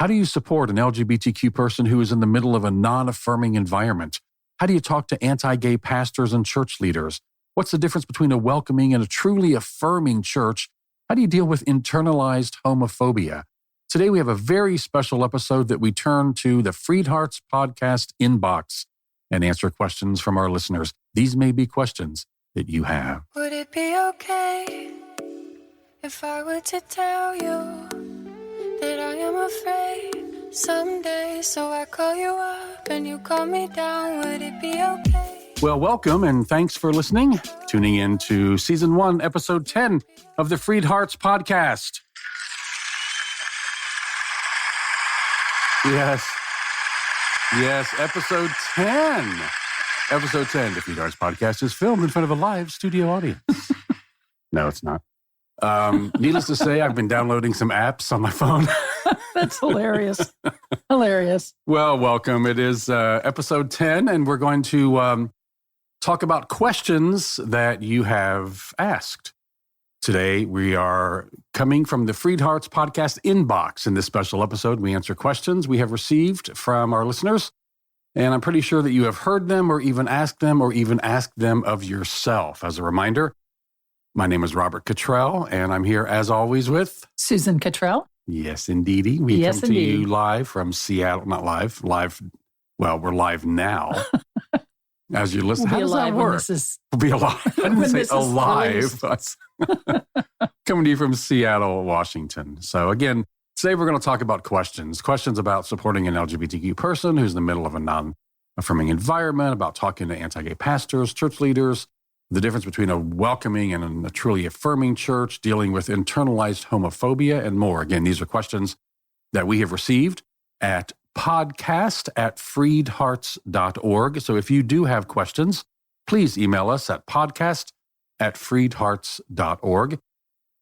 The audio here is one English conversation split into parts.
How do you support an LGBTQ person who is in the middle of a non-affirming environment? How do you talk to anti-gay pastors and church leaders? What's the difference between a welcoming and a truly affirming church? How do you deal with internalized homophobia? Today, we have a very special episode that we turn to the FreedHearts Podcast Inbox and answer questions from our listeners. These may be questions that you have. Would it be okay if I were to tell you that I am afraid someday? So I call you up and you call me down. Would it be okay? Well, welcome and thanks for listening. Tuning in to Season 1, Episode 10 of the FreedHearts Podcast. Yes, Episode 10. Episode 10, the FreedHearts Podcast is filmed in front of a live studio audience. No, it's not. Needless to say, I've been downloading some apps on my phone. That's hilarious. Hilarious. Well, welcome. It is Episode 10, and we're going to talk about questions that you have asked. Today, we are coming from the FreedHearts Podcast Inbox. In this special episode, we answer questions we have received from our listeners. And I'm pretty sure that you have heard them or even asked them of yourself. As a reminder, my name is Robert Cottrell, and I'm here as always with Susan Cottrell. Yes, indeedy. We come to you live from Seattle. Not live. Well, we're live now. As you listen, how does that work? We'll be alive. I didn't say alive. Coming to you from Seattle, Washington. So again, today we're going to talk about questions about supporting an LGBTQ person who's in the middle of a non-affirming environment, about talking to anti-gay pastors, church leaders, the difference between a welcoming and a truly affirming church, dealing with internalized homophobia, and more. Again, these are questions that we have received at podcast@freedhearts.org. So if you do have questions, please email us at podcast@freedhearts.org.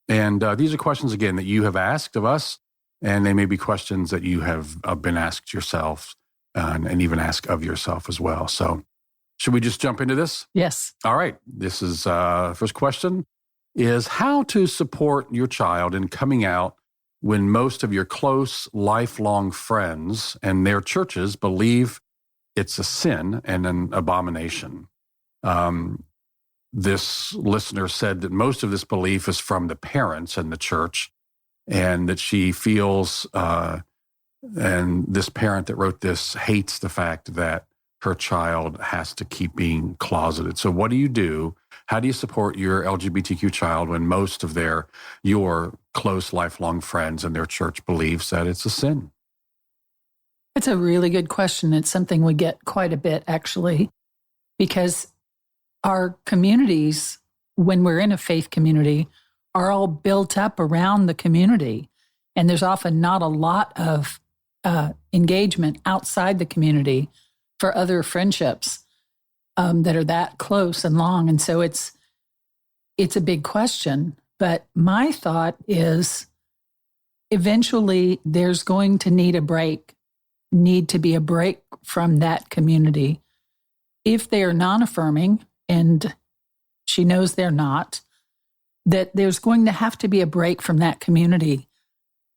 And these are questions, again, that you have asked of us, and they may be questions that you have been asked yourself and even ask of yourself as well. So should we just jump into this? Yes. All right. This is first question is how to support your child in coming out when most of your close, lifelong friends and their churches believe it's a sin and an abomination. This listener said that most of this belief is from the parents and the church, and that she feels, and this parent that wrote this hates the fact that her child has to keep being closeted. So what do you do? How do you support your LGBTQ child when most of your close lifelong friends and their church believes that it's a sin? It's a really good question. It's something we get quite a bit, actually, because our communities, when we're in a faith community, are all built up around the community. And there's often not a lot of engagement outside the community for other friendships that are that close and long. And so it's a big question. But my thought is eventually there's going to need to be a break from that community. If they are non-affirming, and she knows they're not, that there's going to have to be a break from that community.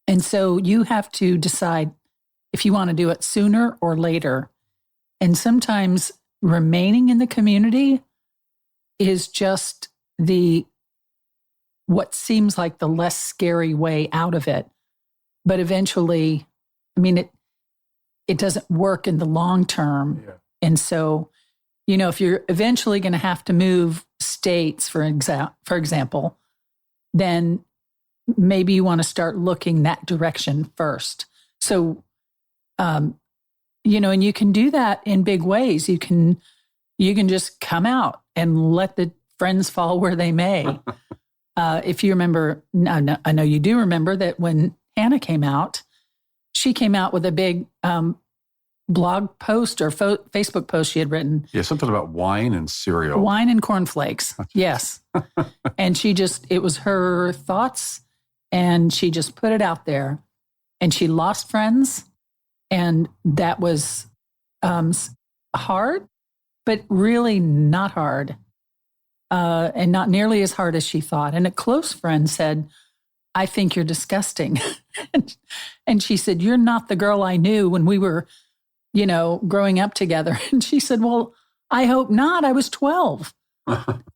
And so you have to decide if you want to do it sooner or later. And sometimes remaining in the community is just what seems like the less scary way out of it. But eventually, it doesn't work in the long term. Yeah. And so, if you're eventually going to have to move states, for example, then maybe you want to start looking that direction first. So, and you can do that in big ways. You can just come out and let the friends fall where they may. If you remember, I know you do remember that when Hannah came out, she came out with a big blog post or Facebook post she had written. Yeah, something about wine and cereal. Wine and cornflakes, yes. And it was her thoughts, and she just put it out there. And she lost friends, and that was hard, but really not hard. And not nearly as hard as she thought. And a close friend said, I think you're disgusting. And she said, you're not the girl I knew when we were, growing up together. And she said, well, I hope not. I was 12.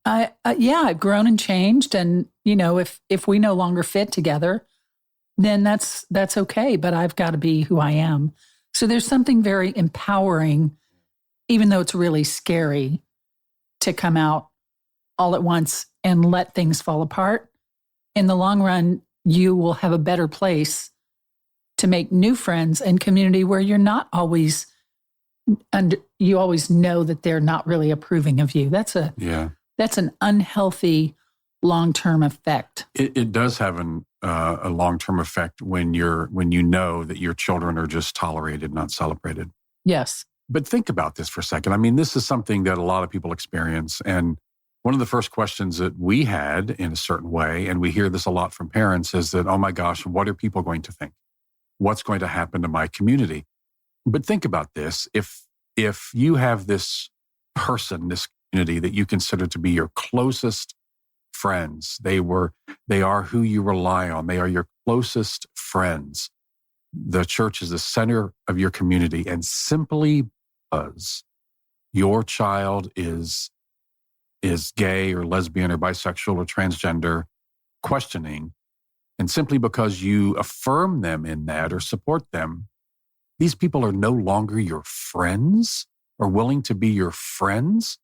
I've grown and changed. And, if we no longer fit together, then that's okay. But I've got to be who I am. So there's something very empowering, even though it's really scary, to come out all at once and let things fall apart. In the long run, you will have a better place to make new friends and community where you're not always you always know that they're not really approving of you. That's an unhealthy long-term effect. It does have a long-term effect when you know that your children are just tolerated, not celebrated. Yes. But think about this for a second. I mean, this is something that a lot of people experience. And one of the first questions that we had in a certain way, and we hear this a lot from parents, is that, oh my gosh, what are people going to think? What's going to happen to my community? But think about this. If you have this person, this community that you consider to be your closest friends, they are who you rely on. They are your closest friends. The church is the center of your community. And simply because your child is gay or lesbian or bisexual or transgender, questioning, and simply because you affirm them in that or support them, these people are no longer your friends or willing to be your friends.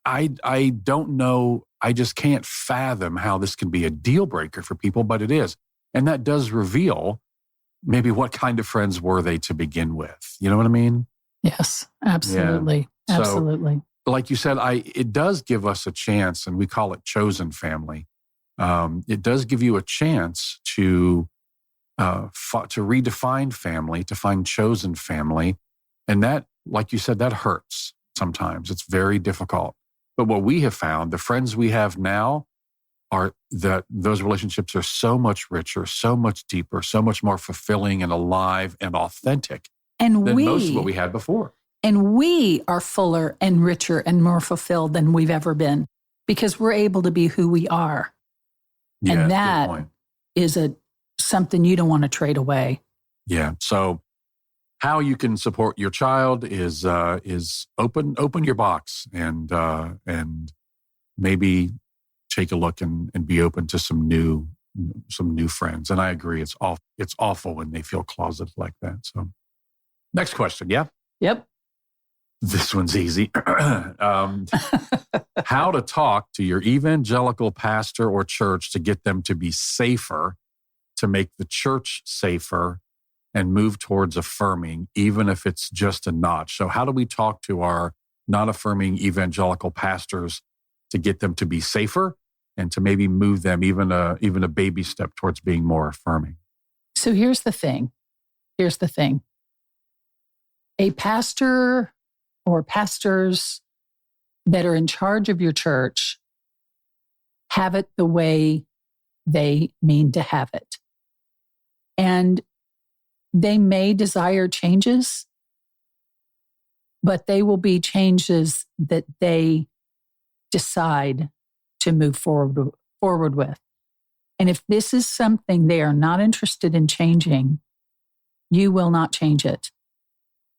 I don't know. I just can't fathom how this can be a deal breaker for people, but it is. And that does reveal maybe what kind of friends were they to begin with. You know what I mean? Yes, absolutely. Yeah. Absolutely. So, like you said, it does give us a chance, and we call it chosen family. It does give you a chance to redefine family, to find chosen family. And that, like you said, that hurts sometimes. It's very difficult. But what we have found, the friends we have now, are that those relationships are so much richer, so much deeper, so much more fulfilling and alive and authentic than most of what we had before. And we are fuller and richer and more fulfilled than we've ever been because we're able to be who we are. Yeah, and that is something you don't want to trade away. Yeah. So how you can support your child is open your box and maybe take a look and be open to some new friends. And I agree, it's awful when they feel closeted like that. So next question. Yeah. Yep. This one's easy. How to talk to your evangelical pastor or church to get them to be safer, to make the church safer, and move towards affirming, even if it's just a notch. So how do we talk to our non-affirming evangelical pastors to get them to be safer and to maybe move them even a baby step towards being more affirming? So here's the thing. A pastor or pastors that are in charge of your church have it the way they mean to have it. And they may desire changes, but they will be changes that they decide to move forward with. And if this is something they are not interested in changing, you will not change it.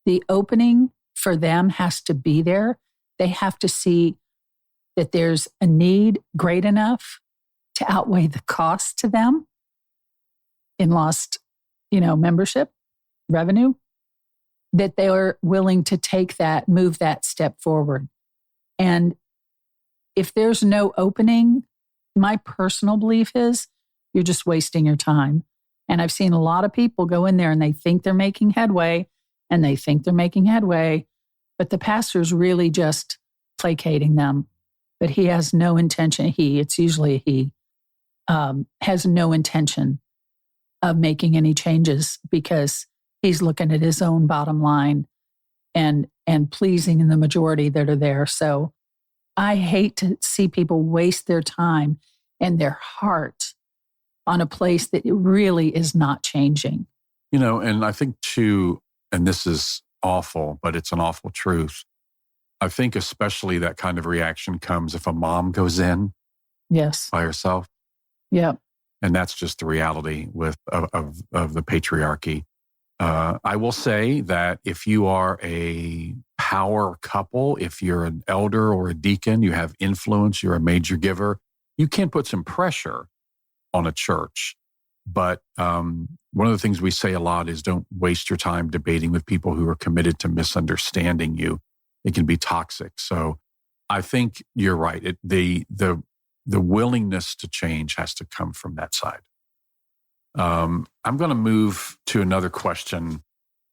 The opening for them has to be there. They have to see that there's a need great enough to outweigh the cost to them in lost, membership, revenue, that they are willing to take that, move that step forward. And if there's no opening, my personal belief is you're just wasting your time. And I've seen a lot of people go in there and they think they're making headway, but the pastor's really just placating them. But he has no intention, it's usually a he, has no intention of making any changes because he's looking at his own bottom line and pleasing the majority that are there. So I hate to see people waste their time and their heart on a place that really is not changing. And I think too, and this is awful, but it's an awful truth. I think especially that kind of reaction comes if a mom goes in yes, by herself. Yeah. And that's just the reality of the patriarchy. I will say that if you are a power couple, if you're an elder or a deacon, you have influence, you're a major giver, you can put some pressure on a church. But one of the things we say a lot is don't waste your time debating with people who are committed to misunderstanding you. It can be toxic. So I think you're right. The willingness to change has to come from that side. I'm going to move to another question.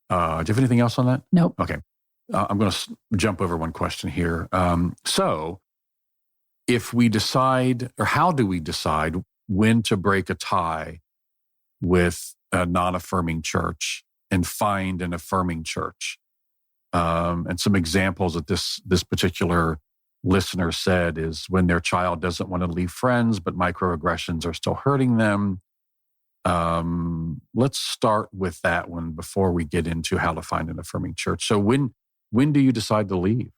Do you have anything else on that? Nope. Okay. I'm going to jump over one question here. So if we decide, or how do we decide when to break a tie with a non-affirming church and find an affirming church? And some examples that this particular listener said is when their child doesn't want to leave friends, but microaggressions are still hurting them. Let's start with that one before we get into how to find an affirming church. So when do you decide to leave?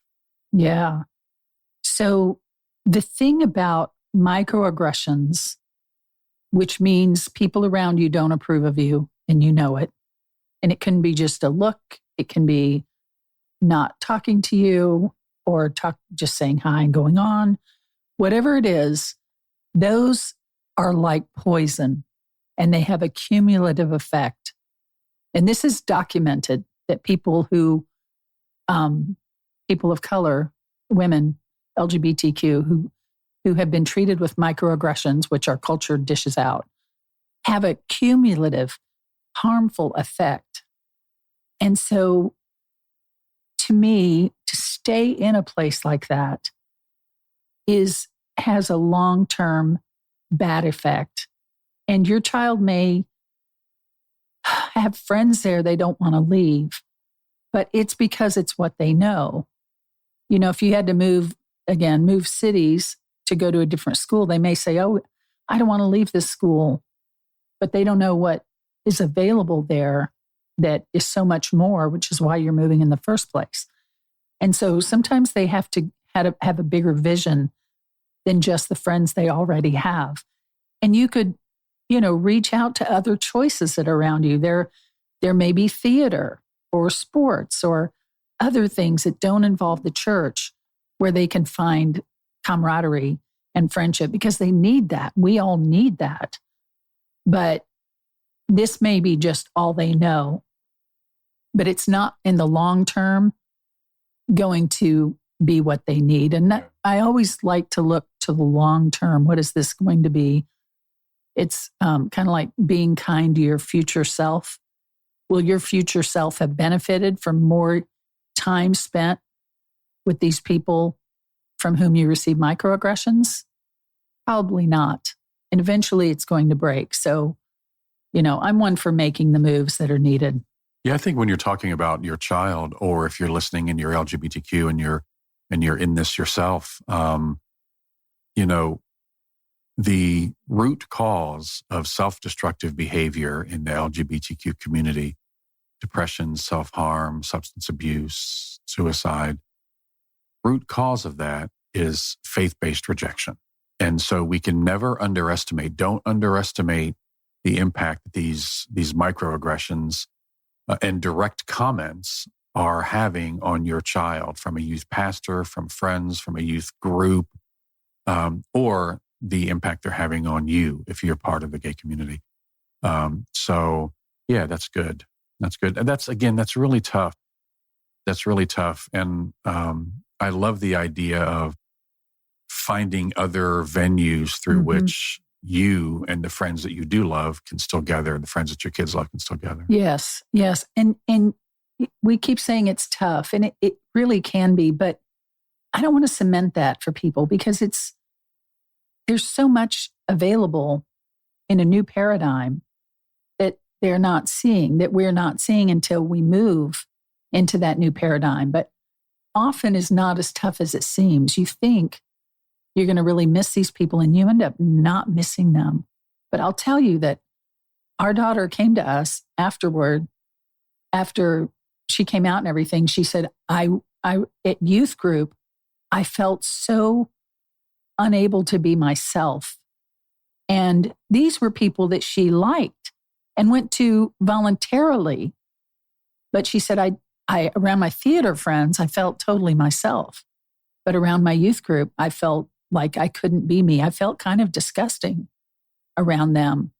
Yeah. So the thing about microaggressions, which means people around you don't approve of you and you know it, and it can be just a look, it can be not talking to you or just saying hi and going on, whatever it is, those are like poison. And they have a cumulative effect. And this is documented that people of color, women, LGBTQ, who have been treated with microaggressions, which our culture dishes out, have a cumulative, harmful effect. And so, to me, to stay in a place like that has a long-term bad effect. And your child may have friends there they don't want to leave, but it's because it's what they know. You know, if you had to move cities to go to a different school, they may say, oh, I don't want to leave this school, but they don't know what is available there that is so much more, which is why you're moving in the first place. And so sometimes they have to have a bigger vision than just the friends they already have. And you could, reach out to other choices that are around you. There may be theater or sports or other things that don't involve the church where they can find camaraderie and friendship because they need that. We all need that. But this may be just all they know. But it's not in the long term going to be what they need. And I always like to look to the long term. What is this going to be? It's kind of like being kind to your future self. Will your future self have benefited from more time spent with these people from whom you receive microaggressions? Probably not. And eventually it's going to break. So, I'm one for making the moves that are needed. Yeah, I think when you're talking about your child, or if you're listening and you're LGBTQ and you're in this yourself, the root cause of self-destructive behavior in the LGBTQ community, depression, self-harm, substance abuse, suicide, root cause of that is faith-based rejection. And so we can never don't underestimate the impact that these microaggressions and direct comments are having on your child from a youth pastor, from friends, from a youth group, or the impact they're having on you if you're part of the gay community. So yeah, that's good. That's good. And that's really tough. That's really tough. And I love the idea of finding other venues through which you and the friends that you do love can still gather, and the friends that your kids love can still gather. Yes. And we keep saying it's tough, and it really can be, but I don't want to cement that for people because there's so much available in a new paradigm that we're not seeing until we move into that new paradigm. But often is not as tough as it seems. You think you're going to really miss these people and you end up not missing them. But I'll tell you that our daughter came to us after she came out and everything. She said, I at youth group, I felt so unable to be myself. And these were people that she liked and went to voluntarily. But she said, I around my theater friends, I felt totally myself. But around my youth group, I felt like I couldn't be me. I felt kind of disgusting around them.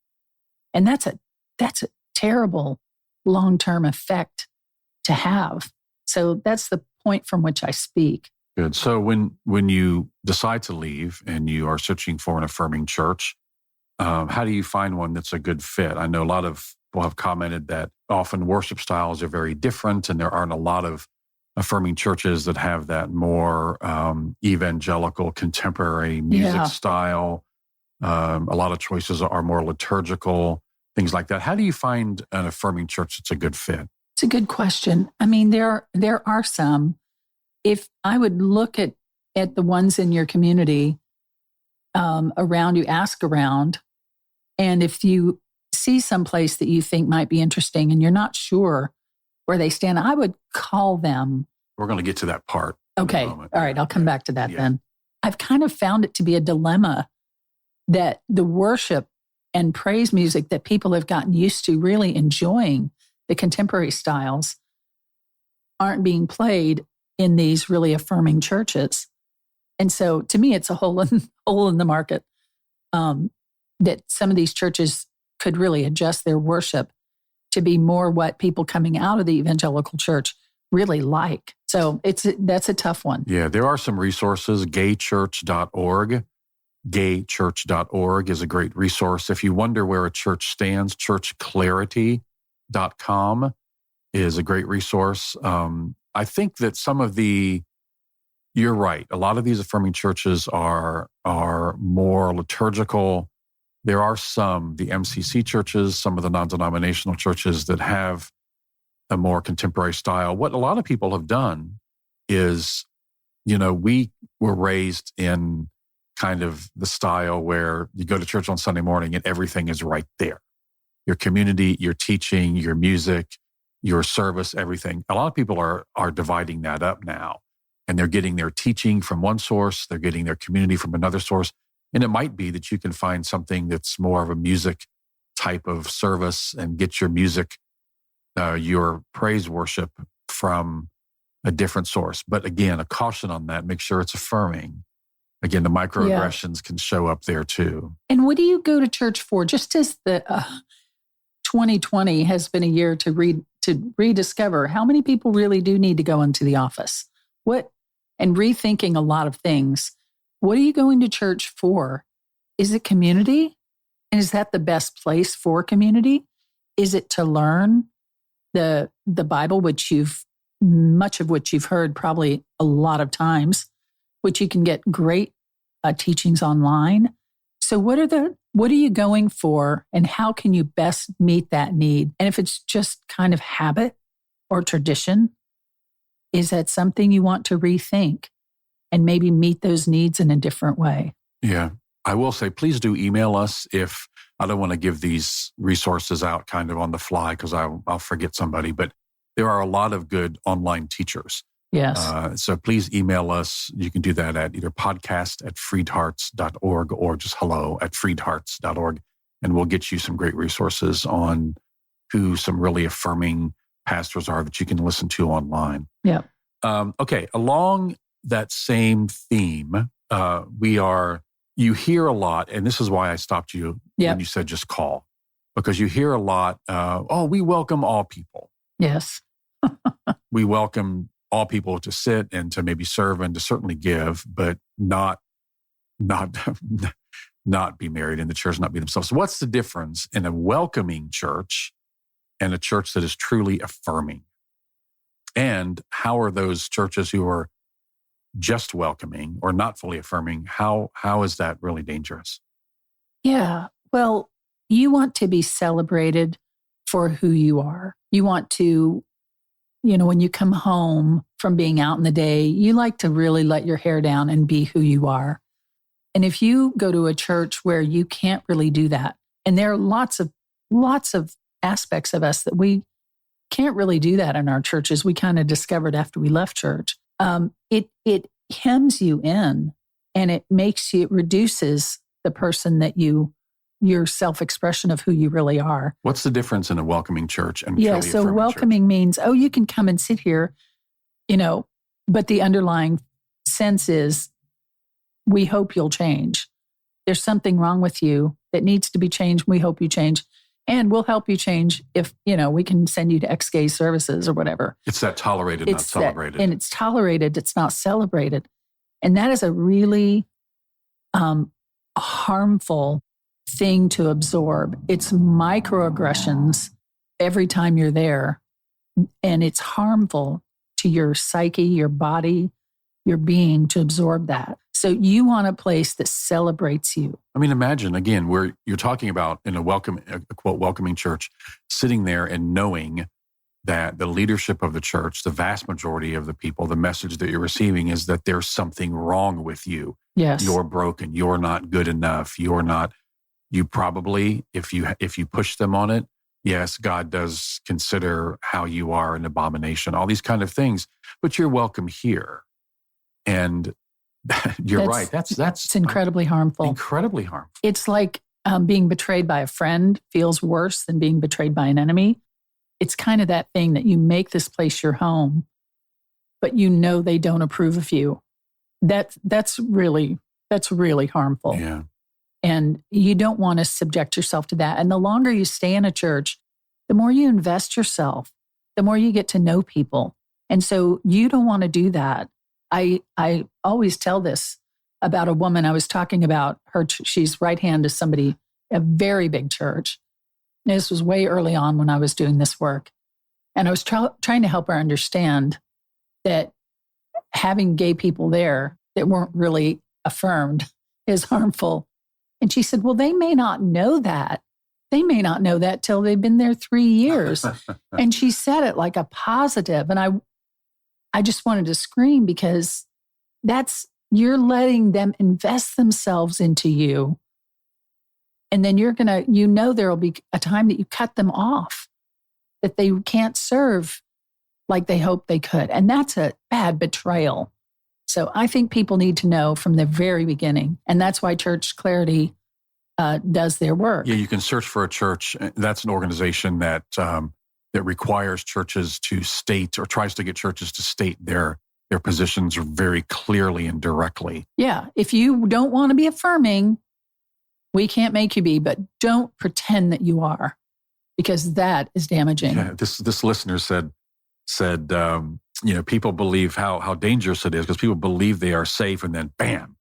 And that's a terrible long-term effect to have. So that's the point from which I speak. Good. So when you decide to leave and you are searching for an affirming church, how do you find one that's a good fit? I know a lot of people have commented that often worship styles are very different, and there aren't a lot of affirming churches that have that more evangelical contemporary music style. A lot of choices are more liturgical, things like that. How do you find an affirming church that's a good fit? It's a good question. I mean, there are some. If I would look at the ones in your community around you, ask around, and if you see someplace that you think might be interesting and you're not sure where they stand, I would call them. We're going to get to that part. Okay. All right. I'll come back to that then. I've kind of found it to be a dilemma that the worship and praise music that people have gotten used to really enjoying, the contemporary styles, aren't being played in these really affirming churches. And so to me, it's a hole in the market that some of these churches could really adjust their worship to be more what people coming out of the evangelical church really like. So that's a tough one. Yeah, there are some resources. Gaychurch.org. Gaychurch.org is a great resource. If you wonder where a church stands, churchclarity.com is a great resource. I think that you're right. A lot of these affirming churches are more liturgical. There are some, the MCC churches, some of the non-denominational churches that have a more contemporary style. What a lot of people have done is, we were raised in kind of the style where you go to church on Sunday morning and everything is right there. Your community, your teaching, your music, your service, everything. A lot of people are dividing that up now, and they're getting their teaching from one source, they're getting their community from another source. And it might be that you can find something that's more of a music type of service and get your music, your praise worship from a different source. But again, a caution on that, make sure it's affirming. Again, the microaggressions can show up there too. And what do you go to church for? Just as the 2020 has been a year to rediscover how many people really do need to go into the office. And rethinking a lot of things. What are you going to church for? Is it community? And is that the best place for community? Is it to learn the Bible, much of which you've heard probably a lot of times, which you can get great teachings online? So what are you going for, and how can you best meet that need? And if it's just kind of habit or tradition, is that something you want to rethink and maybe meet those needs in a different way? Yeah. I will say, please do email us if I don't want to give these resources out kind of on the fly because I'll forget somebody, but there are a lot of good online teachers. Yes. So please email us. You can do that at either podcast@freedhearts.org or just hello@freedhearts.org. And we'll get you some great resources on who some really affirming pastors are that you can listen to online. Yeah. Okay. Along that same theme, you hear a lot, and this is why I stopped you when you said just call, because you hear a lot, we welcome all people. Yes. We welcome all people to sit and to maybe serve and to certainly give, but not be married in the church, not be themselves. So what's the difference in a welcoming church and a church that is truly affirming? And how are those churches who are just welcoming or not fully affirming, how is that really dangerous? Yeah. Well, you want to be celebrated for who you are. You want to, when you come home from being out in the day, you like to really let your hair down and be who you are. And if you go to a church where you can't really do that, and there are lots of aspects of us that we can't really do that in our churches, we kind of discovered after we left church. It hems you in, and it reduces the person that you your self-expression of who you really are. What's the difference in a welcoming church and yeah? So welcoming means, oh, you can come and sit here, but the underlying sense is, we hope you'll change. There's something wrong with you that needs to be changed. We hope you change. And we'll help you change if, we can send you to ex-gay services or whatever. It's that tolerated, not celebrated. And it's tolerated, it's not celebrated. And that is a really harmful thing to absorb. It's microaggressions every time you're there. And it's harmful to your psyche, your body, your being to absorb that. So you want a place that celebrates you. I mean, imagine, again, where you're talking about in a quote, welcoming church, sitting there and knowing that the leadership of the church, the vast majority of the people, the message that you're receiving is that there's something wrong with you. Yes. You're broken. You're not good enough. You probably, if you push them on it, yes, God does consider how you are an abomination, all these kind of things, but you're welcome here. And you're right. That's incredibly harmful. Incredibly harmful. It's like being betrayed by a friend feels worse than being betrayed by an enemy. It's kind of that thing that you make this place your home, but they don't approve of you. That's really harmful. Yeah. And you don't want to subject yourself to that. And the longer you stay in a church, the more you invest yourself, the more you get to know people. And so you don't want to do that. I always tell this about a woman I was talking about. She's right hand to somebody, a very big church. And this was way early on when I was doing this work. And I was trying to help her understand that having gay people there that weren't really affirmed is harmful. And she said, well, they may not know that. They may not know that till they've been there 3 years. And she said it like a positive. And I just wanted to scream because you're letting them invest themselves into you. And then there will be a time that you cut them off, that they can't serve like they hoped they could. And that's a bad betrayal. So I think people need to know from the very beginning. And that's why Church Clarity does their work. Yeah, you can search for a church. That's an organization that requires churches to state or tries to get churches to state their positions very clearly and directly. Yeah. If you don't want to be affirming, we can't make you be, but don't pretend that you are, because that is damaging. Yeah, this listener said, people believe how dangerous it is because people believe they are safe, and then bam,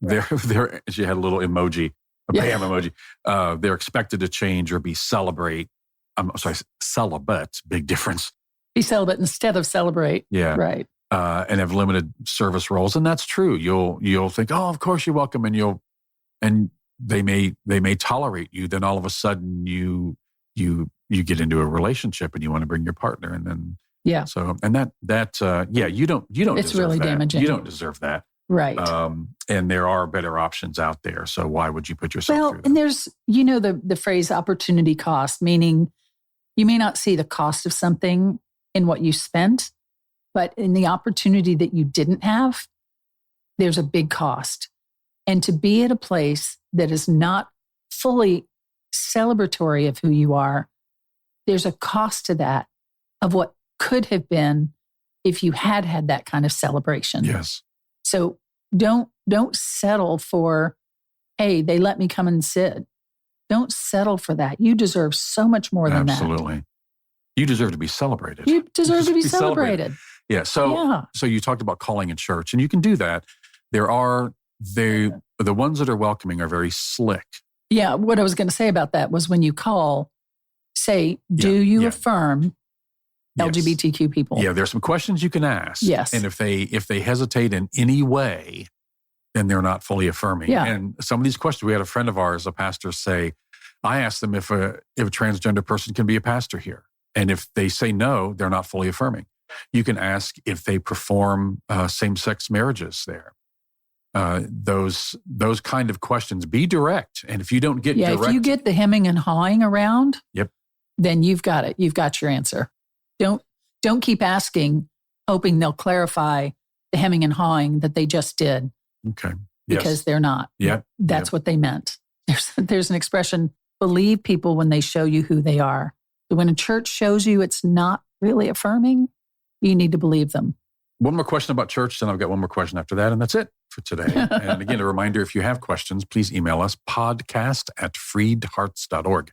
they're she had a little emoji, bam emoji. They're expected to change or be celibate, big difference. Be celibate instead of celebrate. Yeah. Right. And have limited service roles. And that's true. You'll think, oh, of course you're welcome. And they may tolerate you. Then all of a sudden you get into a relationship and you want to bring your partner. And then, yeah. So, and you don't it's deserve really that. damaging. You don't deserve that. Right. And there are better options out there. So why would you put yourself through that? And there's, the phrase opportunity cost, meaning you may not see the cost of something in what you spent, but in the opportunity that you didn't have, there's a big cost. And to be at a place that is not fully celebratory of who you are, there's a cost to that of what could have been if you had that kind of celebration. Yes. So don't settle for, hey, they let me come and sit. Don't settle for that. You deserve so much more than that. Absolutely. You deserve to be celebrated. You deserve to be celebrated. Yeah. So you talked about calling in church, and you can do that. The ones that are welcoming are very slick. Yeah. What I was going to say about that was when you call, say, do you affirm LGBTQ people? Yeah. There's some questions you can ask. Yes. And if they hesitate in any way, then they're not fully affirming. Yeah. And some of these questions, we had a friend of ours, a pastor, say, I asked them if a transgender person can be a pastor here. And if they say no, they're not fully affirming. You can ask if they perform same-sex marriages there. Those kind of questions. Be direct. And if you don't get direct... if you get the hemming and hawing around, yep, then you've got it. You've got your answer. Don't keep asking, hoping they'll clarify the hemming and hawing that they just did. Okay. Because they're not. Yep. That's what they meant. There's an expression, believe people when they show you who they are. When a church shows you it's not really affirming, you need to believe them. One more question about church, then I've got one more question after that, and that's it for today. And again, a reminder, if you have questions, please email us, podcast@freedhearts.org.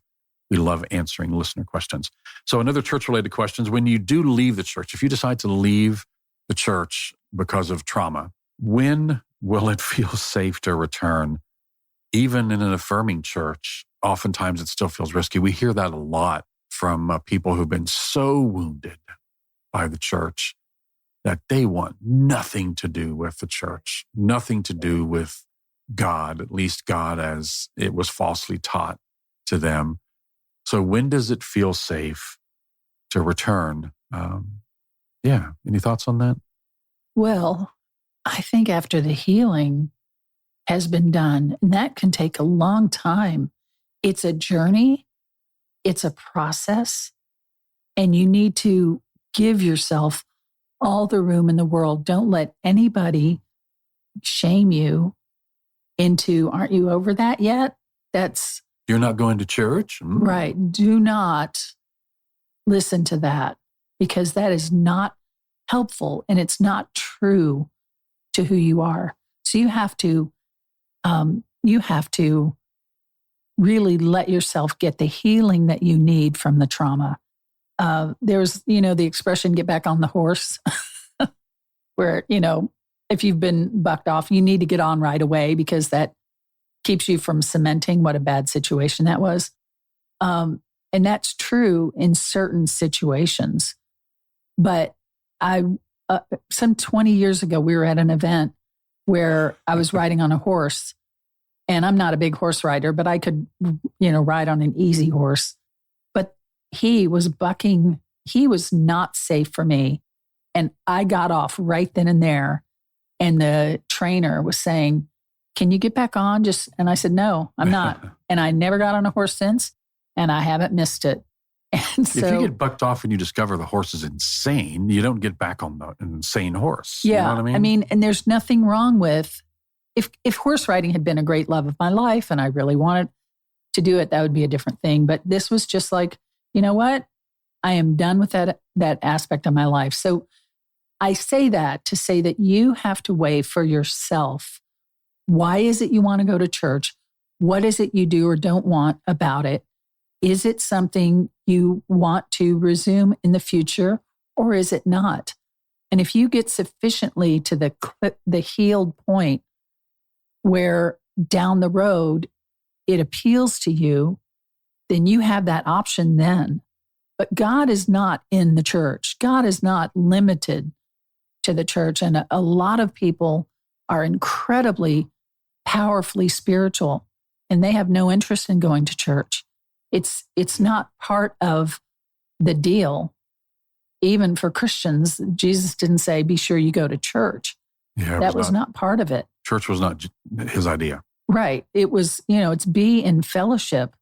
We love answering listener questions. So another church-related questions. When you do leave the church, if you decide to leave the church because of trauma, when will it feel safe to return? Even in an affirming church, oftentimes it still feels risky. We hear that a lot from people who've been so wounded by the church that they want nothing to do with the church, nothing to do with God, at least God as it was falsely taught to them. So when does it feel safe to return? Any thoughts on that? Well, I think after the healing has been done, and that can take a long time. It's a journey. It's a process. And you need to give yourself all the room in the world. Don't let anybody shame you into, aren't you over that yet? You're not going to church? Right. Do not listen to that, because that is not helpful and it's not true to who you are. So you have to really let yourself get the healing that you need from the trauma. There's, the expression, get back on the horse, where, if you've been bucked off, you need to get on right away, because that keeps you from cementing what a bad situation that was. And that's true in certain situations. But some 20 years ago, we were at an event where I was riding on a horse, and I'm not a big horse rider, but I could, ride on an easy horse. But he was bucking. He was not safe for me. And I got off right then and there. And the trainer was saying, can you get back on? And I said, no, I'm not. And I never got on a horse since, and I haven't missed it. And so, if you get bucked off and you discover the horse is insane, you don't get back on an insane horse. Yeah. You know what I mean? And there's nothing wrong with, if horse riding had been a great love of my life and I really wanted to do it, that would be a different thing. But this was just like, you know what? I am done with that aspect of my life. So I say that to say that you have to weigh for yourself. Why is it you want to go to church? What is it you do or don't want about it? Is it something you want to resume in the future, or is it not? And if you get sufficiently to the healed point where down the road it appeals to you, then you have that option then. But God is not in the church. God is not limited to the church. And a lot of people are incredibly powerfully spiritual, and they have no interest in going to church. It's not part of the deal. Even for Christians, Jesus didn't say, be sure you go to church. Yeah, that was not part of it. Church was not his idea. Right. It was, it's be in fellowship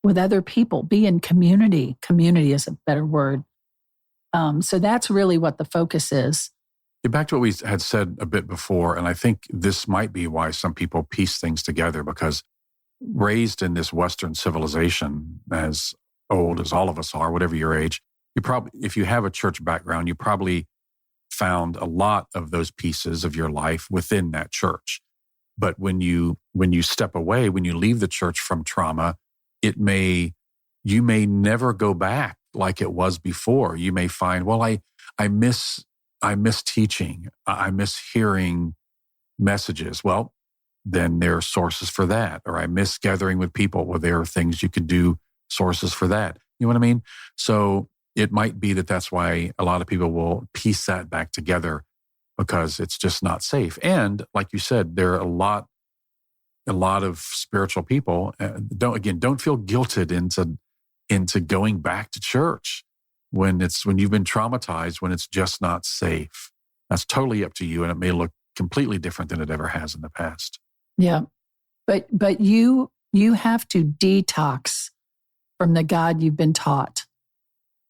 with other people, be in community. Community is a better word. So that's really what the focus is. Back to what we had said a bit before, and I think this might be why some people piece things together, because raised in this Western civilization, as old as all of us are, whatever your age, if you have a church background, you probably found a lot of those pieces of your life within that church. But when you step away, when you leave the church from trauma, you may never go back like it was before. You may find, well, I miss teaching. I miss hearing messages. Well, then there are sources for that. Or I miss gathering with people. Well, there are things you could do, sources for that. You know what I mean? So it might be that's why a lot of people will piece that back together, because it's just not safe. And like you said, there are a lot of spiritual people. Don't feel guilted into going back to church when you've been traumatized, when it's just not safe. That's totally up to you, and it may look completely different than it ever has in the past. Yeah. But you have to detox from the God you've been taught.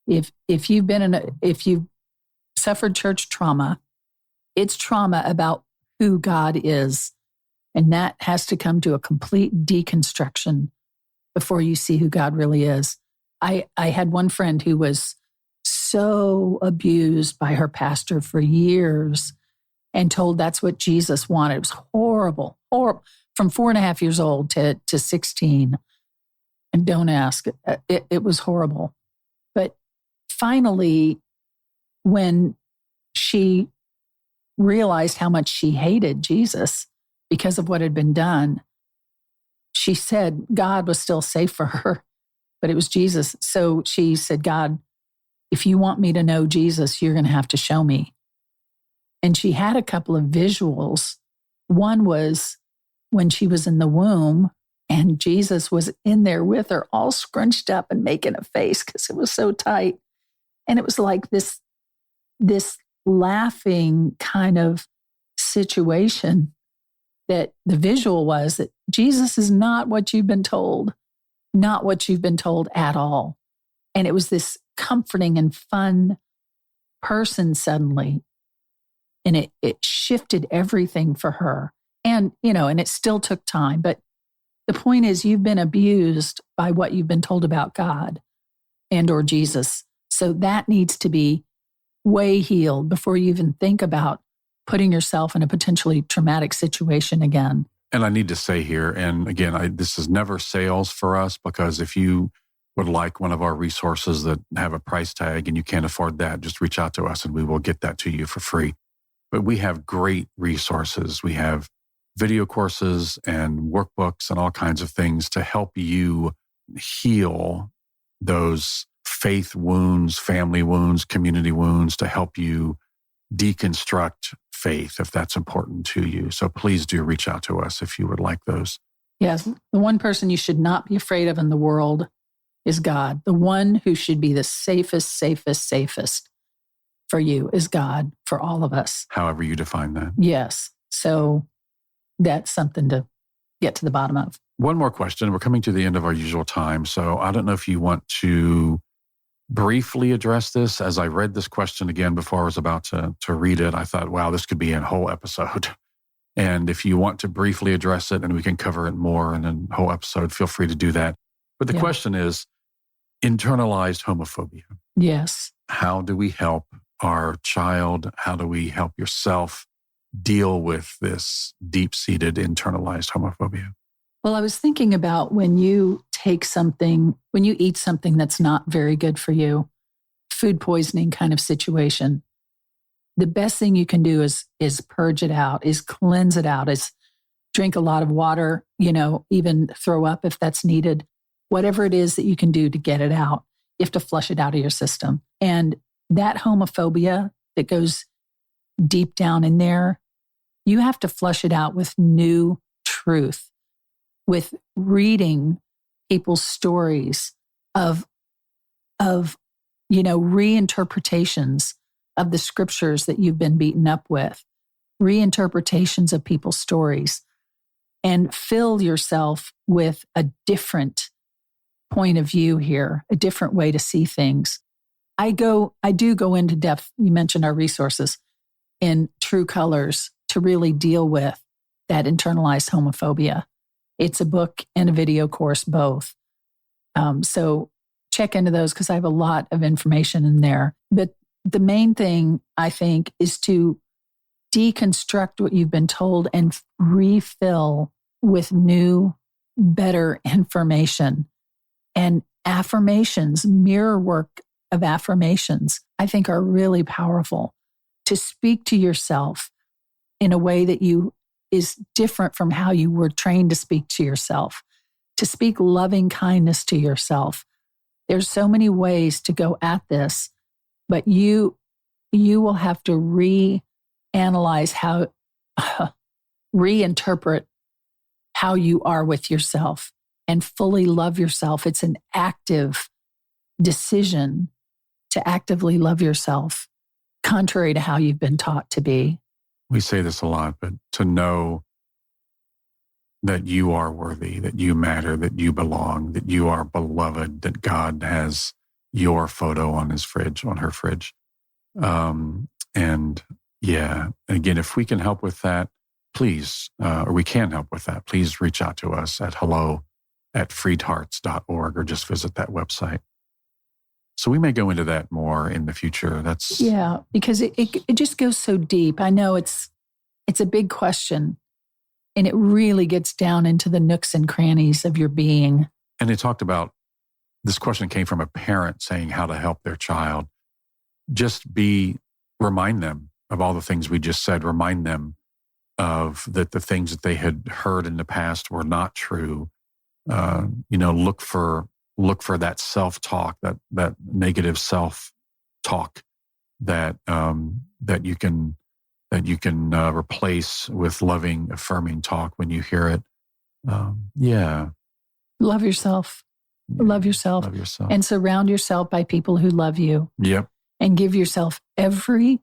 If you've suffered church trauma, it's trauma about who God is. And that has to come to a complete deconstruction before you see who God really is. I had one friend who was so abused by her pastor for years and told that's what Jesus wanted. It was horrible, horrible. From 4.5 years old to 16. And don't ask, it was horrible. But finally, when she realized how much she hated Jesus because of what had been done, she said God was still safe for her, but it was Jesus. So she said, God, if you want me to know Jesus, you're going to have to show me. And she had a couple of visuals. One was when she was in the womb and Jesus was in there with her, all scrunched up and making a face because it was so tight. And it was like this laughing kind of situation that the visual was that Jesus is not what you've been told, not what you've been told at all. And it was this comforting and fun person suddenly. And it shifted everything for her. And, and it still took time. But the point is, you've been abused by what you've been told about God and or Jesus. So that needs to be way healed before you even think about putting yourself in a potentially traumatic situation again. And I need to say here, and again, this is never sales for us, because if you would like one of our resources that have a price tag and you can't afford that, just reach out to us and we will get that to you for free. But we have great resources. We have video courses and workbooks and all kinds of things to help you heal those faith wounds, family wounds, community wounds, to help you deconstruct faith if that's important to you. So please do reach out to us if you would like those. Yes. The one person you should not be afraid of in the world is God. The one who should be the safest for you is God, for all of us. However you define that. Yes. So that's something to get to the bottom of. One more question. We're coming to the end of our usual time. So I don't know if you want to briefly address this. As I read this question again before I was about to read it, I thought, wow, this could be a whole episode. And if you want to briefly address it and we can cover it more in a whole episode, feel free to do that. But the question is internalized homophobia. Yes. How do we help our child? How do we help yourself deal with this deep-seated internalized homophobia? Well, I was thinking about when you eat something that's not very good for you, food poisoning kind of situation, the best thing you can do is purge it out, is cleanse it out, is drink a lot of water, even throw up if that's needed. Whatever it is that you can do to get it out, you have to flush it out of your system. And that homophobia that goes deep down in there, you have to flush it out with new truth, with reading people's stories of reinterpretations of the scriptures that you've been beaten up with, reinterpretations of people's stories, and fill yourself with a different point of view here, a different way to see things. I do go into depth. You mentioned our resources in True Colors to really deal with that internalized homophobia. It's a book and a video course, both. So check into those because I have a lot of information in there. But the main thing, I think, is to deconstruct what you've been told and refill with new, better information. And affirmations, mirror work of affirmations, I think are really powerful to speak to yourself in a way that is different from how you were trained to speak to yourself, to speak loving kindness to yourself. There's so many ways to go at this, but you will have to reanalyze reinterpret how you are with yourself and fully love yourself. It's an active decision to actively love yourself, contrary to how you've been taught to be. We say this a lot, but to know that you are worthy, that you matter, that you belong, that you are beloved, that God has your photo on his fridge, on her fridge. And again, if we can help with that, please, or we can help with that, please reach out to us at hello@freedhearts.org or just visit that website. So we may go into that more in the future. Because it just goes so deep. I know it's a big question, and it really gets down into the nooks and crannies of your being. And it talked about, this question came from a parent saying how to help their child. Just remind them of all the things we just said. Remind them of that the things that they had heard in the past were not true. Look for that self-talk, that negative self-talk that you can replace with loving, affirming talk when you hear it. Love yourself. Love yourself. And surround yourself by people who love you. Yep. And give yourself every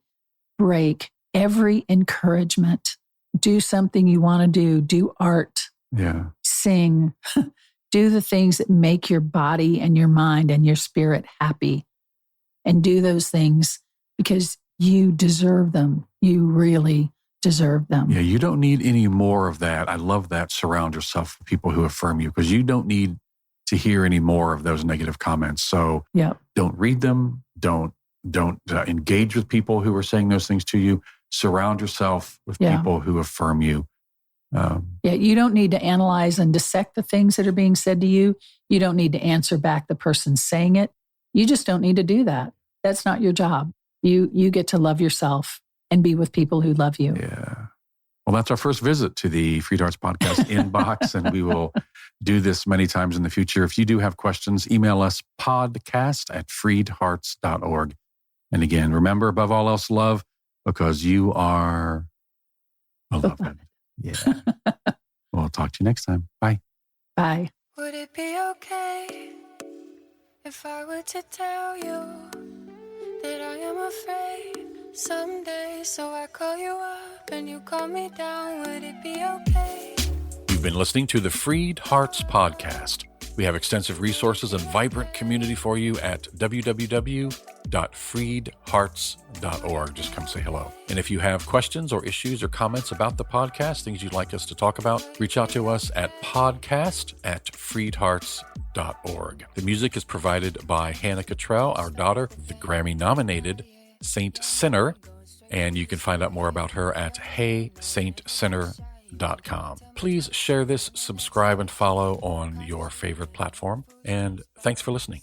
break, every encouragement. Do something you want to do. Do art. Yeah. Sing. Do the things that make your body and your mind and your spirit happy. And do those things because you deserve them. You really deserve them. Yeah, you don't need any more of that. I love that. Surround yourself with people who affirm you, because you don't need to hear any more of those negative comments. So don't read them. Don't engage with people who are saying those things to you. Surround yourself with people who affirm you. You don't need to analyze and dissect the things that are being said to you. You don't need to answer back the person saying it. You just don't need to do that. That's not your job. You get to love yourself and be with people who love you. Yeah. Well, that's our first visit to the FreedHearts Podcast Inbox, and we will do this many times in the future. If you do have questions, email us podcast@freedhearts.org. And again, remember, above all else, love, because you are beloved. Yeah. We'll talk to you next time. Bye. Bye. Would it be okay if I were to tell you that I am afraid someday, so I call you up and you call me down? Would it be okay? You've been listening to the FreedHearts Podcast. We have extensive resources and vibrant community for you at www.freedhearts.org. Just come say hello. And if you have questions or issues or comments about the podcast, things you'd like us to talk about, reach out to us at podcast@freedhearts.org. The music is provided by Hannah Cottrell, our daughter, the Grammy-nominated Saint Sinner. And you can find out more about her at heysaintsinner.com. Please share this, subscribe, and follow on your favorite platform. And thanks for listening.